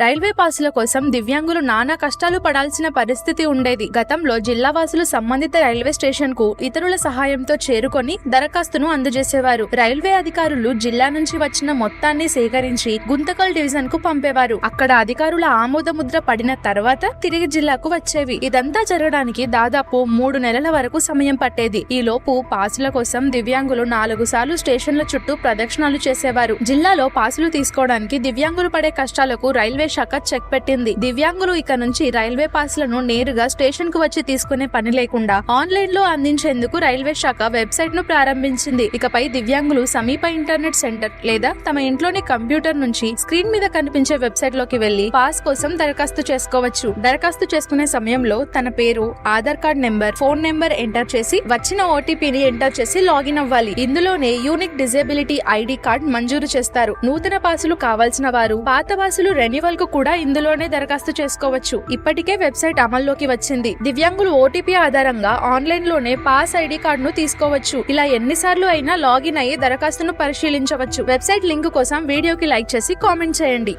Railway పాసుల కోసం దివ్యాంగులు నానా కష్టాలు పడాల్సిన పరిస్థితి ఉండేది. గతంలో జిల్లావాసులు సంబంధిత రైల్వే స్టేషన్ కు ఇతరుల సహాయంతో చేరుకొని దరఖాస్తును అందజేసేవారు. రైల్వే అధికారులు జిల్లా నుంచి వచ్చిన మొత్తాన్ని సేకరించి గుంతకల్ డివిజన్ కు పంపేవారు. అక్కడ అధికారుల ఆమోద ముద్ర పడిన తర్వాత తిరిగి జిల్లాకు వచ్చేవి. ఇదంతా జరగడానికి దాదాపు 3 నెలల వరకు సమయం పట్టేది. ఈ లోపు పాసుల కోసం దివ్యాంగులు 4 సార్లు స్టేషన్ల చుట్టూ ప్రదక్షిణాలు చేసేవారు. జిల్లాలో పాసులు తీసుకోవడానికి దివ్యాంగులు పడే కష్టాలకు రైల్వే శాఖ చెక్ పెట్టింది. దివ్యాంగులు ఇక నుంచి రైల్వే పాసులను నేరుగా స్టేషన్ కు వచ్చి తీసుకునే పని లేకుండా ఆన్లైన్ లో అందించేందుకు రైల్వే శాఖ వెబ్సైట్ ను ప్రారంభించింది. ఇకపై దివ్యాంగులు సమీప ఇంటర్నెట్ సెంటర్ లేదా తమ ఇంట్లోని కంప్యూటర్ నుంచి స్క్రీన్ మీద కనిపించే వెబ్సైట్ లోకి వెళ్లి పాస్ కోసం దరఖాస్తు చేసుకోవచ్చు. దరఖాస్తు చేసుకునే సమయంలో తన పేరు, Aadhaar card number, phone number enter చేసి వచ్చిన ఓటీపీని ఎంటర్ చేసి లాగిన్ అవ్వాలి. ఇందులోనే యూనిక్ డిజేబిలిటీ ఐడి కార్డ్ మంజూరు చేస్తారు. నూతన పాసులు కావాల్సిన వారు పాత పాసులు రెన్యువల్ కు కూడా ఇందులోనే దరఖాస్తు చేసుకోవచ్చు. ఇప్పటికే వెబ్సైట్ అమల్లోకి వచ్చింది. దివ్యాంగులు ఓటీపీ ఆధారంగా ఆన్లైన్ లోనే పాస్ ఐడి కార్డ్ ను తీసుకోవచ్చు. ఇలా ఎన్నిసార్లు అయినా లాగిన్ అయ్యి దరఖాస్తును పరిశీలించవచ్చు. వెబ్సైట్ లింక్ కోసం వీడియోకి లైక్ చేసి కామెంట్ చేయండి.